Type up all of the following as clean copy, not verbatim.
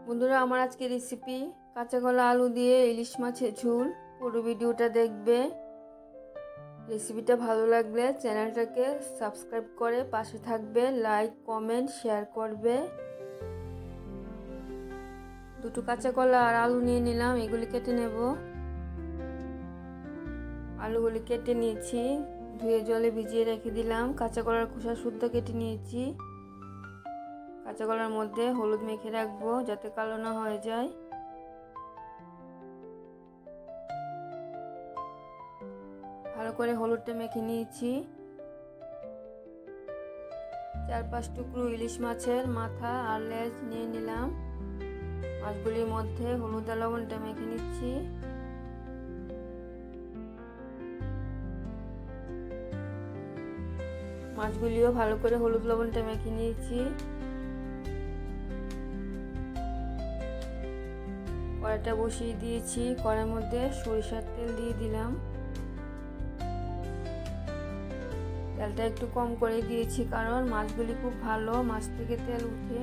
বন্ধুরা, আমার আজকে রেসিপি কাঁচা কলা আলু দিয়ে ইলিশ মাছের ঝোল। পুরো ভিডিওটা দেখবে। রেসিপিটা ভালো লাগলে চ্যানেলটাকে সাবস্ক্রাইব করে পাশে থাকবে, লাইক কমেন্ট শেয়ার করবে। দুটো কাঁচা কলা আর আলু নিয়ে নিলাম, এগুলি কেটে নেব। আলুগুলি কেটে নিয়েছি, ধুয়ে জলে ভিজিয়ে রেখে দিলাম। কাঁচা কলার খোসা শুদ্ধ কেটে নিয়েছি। কাঁচা কলার মধ্যে হলুদ মেখে রাখবো যাতে কালো না হয়ে যায়। ভালো করে হলুদটা মেখে নিয়েছি। 4-5 টুকরো ইলিশ মাছের মাথা আর লেজ নিয়ে নিলাম। মাছগুলির মধ্যে হলুদ আর লবণটা মেখে নিচ্ছি। মাছগুলিও ভালো করে হলুদ লবণটা মেখে নিয়েছি। কড়াইটা বসিয়ে দিয়েছি, কড়াইয়ের মধ্যে সরিষার তেল দিয়ে দিলাম। তেলটা একটু কম করে দিয়েছি কারণ মাছগুলি খুব ভালো মাছ থেকে তেল উঠে।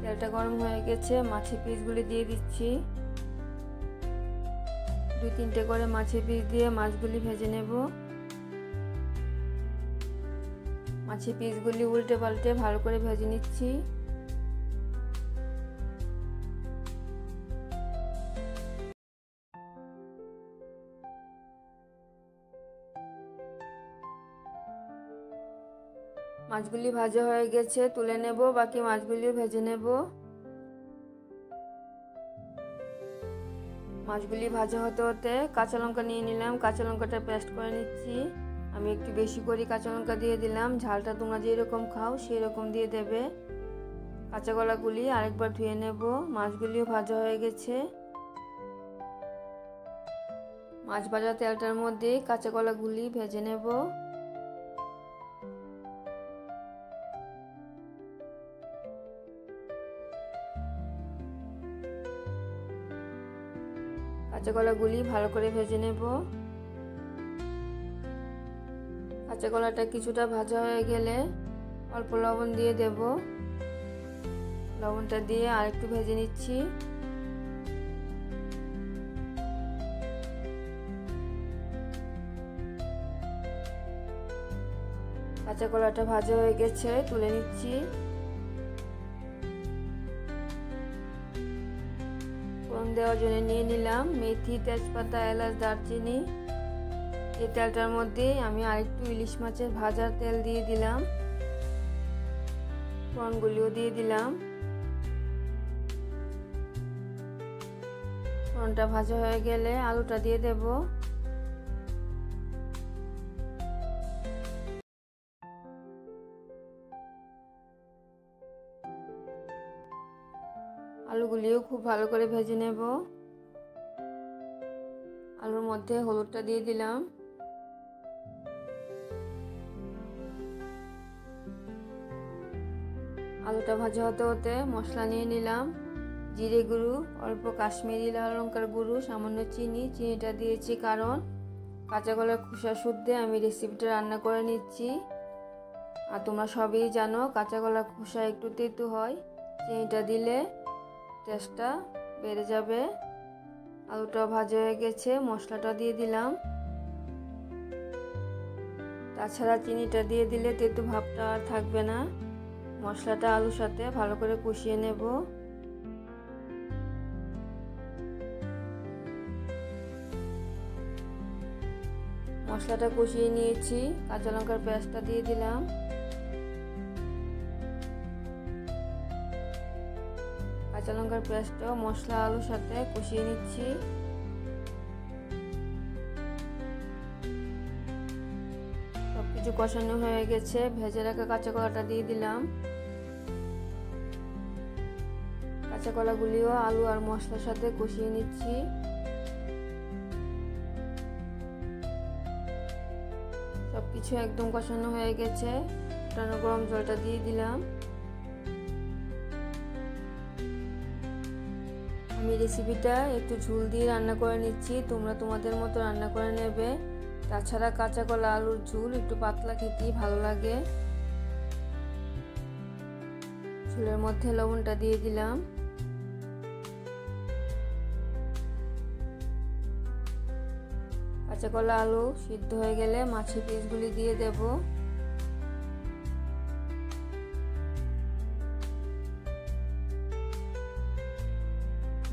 তেলটা গরম হয়ে গেছে, মাছের পিসগুলি দিয়ে দিচ্ছি। 2-3টে করে মাছের পিস দিয়ে মাছগুলি ভেজে নেব। মাছের পিসগুলি উল্টে পাল্টে ভালো করে ভেজে নিচ্ছি। মাছগুলি ভাজা হয়ে গেছে, তুলে নেব। বাকি মাছগুলিও ভেজে নেব। মাছগুলি ভাজা হতে হতে কাঁচা লঙ্কা নিয়ে নিলাম। কাঁচা লঙ্কাটা পেস্ট করে নিচ্ছি। আমি একটু বেশি করে কাঁচা লঙ্কা দিয়ে দিলাম। ঝালটা তোমরা যেরকম খাও সেই রকম দিয়ে দেবে। কাঁচা কলাগুলি আরেকবার ধুয়ে নেব। মাছগুলিও ভাজা হয়ে গেছে। মাছ ভাজা তেলটার মধ্যে কাঁচা কলাগুলি ভেজে নেব। কাঁচা কলাগুলি ভালো করে ভেজে নেব। কাঁচা কলাটা কিছুটা ভাজা হয়ে গেলে অল্প লবণ দিয়ে দেব। লবণটা দিয়ে আরেকটু ভেজে নিচ্ছি। কাঁচা কলাটা ভাজা হয়ে গেছে, তুলে নিচ্ছি। ফোড়ন দেওয়ার জন্য নিয়ে নিলাম মেথি, তেজপাতা, এলাচ, দারচিনি। এই তেলটার মধ্যে আমি আরেকটু ইলিশ মাছের ভাজার তেল দিয়ে দিলাম। ফোড়নগুলিও দিয়ে দিলাম। ফোড়নটা ভাজা হয়ে গেলে আলুটা দিয়ে দেব। আলুগুলিও খুব ভালো করে ভেজে নেব। আলুর মধ্যে হলুদটা দিয়ে দিলাম। আলুটা ভাজা হতে হতে মশলা নিয়ে নিলাম। জিরে গুঁড়ো, অল্প কাশ্মীরি লাল লঙ্কার গুঁড়ো, সামান্য চিনি। চিনিটা দিয়েছি কারণ কাঁচা কলার খোসা শুদ্ধে আমি রেসিপিটা রান্না করে নিচ্ছি। আর তোমরা সবই জানো কাঁচা কলার খোসা একটু তেতো হয়। চিনিটা দিলে টেস্টটা বেড়ে যাবে। আলুটা ভাজা হয়ে গেছে, মশলাটা দিয়ে দিলাম। তাছাড়া চিনিটা দিয়ে দিলে তেতো ভাবটা আর থাকবে না। মশলাটা আলুর সাথে ভালো করে কষিয়ে নেব। মশলাটা কষিয়ে নিয়েছি, কাঁচা লঙ্কার পেস্টটা দিয়ে দিলাম। কাঁচা লঙ্কার পেস্টটাও মশলা আলুর সাথে কষিয়ে নিচ্ছি। সবকিছু কষানো হয়ে গেছে, ভেজে রাখা কাঁচা কলাটা দিয়ে দিলাম। কাঁচা কলাগুলিও আলু আর মশলার সাথে কষিয়ে নিচ্ছি। সবকিছু একদম কষানো হয়ে গেছে। ফুটানো গরম জলটা দিয়ে দিলাম। আমি রেসিপিটা একটু ঝোল দিয়ে রান্না করে নিচ্ছি, তোমরা তোমাদের মতো রান্না করে নেবে। তাছাড়া কাঁচা কলা আলুর ঝোল একটু পাতলা খেতেই ভালো লাগে। ঝোলের মধ্যে লবণটা দিয়ে দিলাম। কাঁচা কলা আলু সিদ্ধ হয়ে গেলে মাছের পিসগুলি দিয়ে দেব।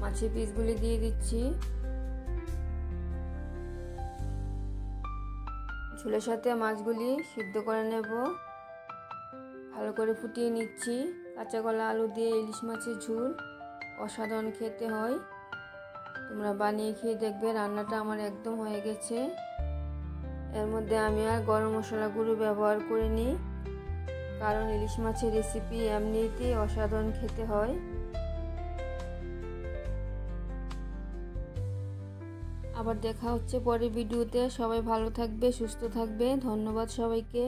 মাছের পিসগুলি দিয়ে দিচ্ছি। ঝোলের সাথে মাছগুলি সিদ্ধ করে নেব। ভালো করে ফুটিয়ে নিচ্ছি। কাঁচা কলা আলু দিয়ে ইলিশ মাছের ঝোল অসাধারণ খেতে হয়। তোমরা বানিয়ে খেয়ে দেখবে। রান্নাটা আমার একদম হয়ে গেছে। এর মধ্যে আমি আর গরম মশলা গুঁড়ো ব্যবহার করিনি, কারণ ইলিশ মাছের রেসিপি এমনিতেই অসাধারণ খেতে হয়। আবার দেখা হচ্ছে পরের ভিডিওতে। সবাই ভালো থাকবে, সুস্থ থাকবে। ধন্যবাদ সবাইকে।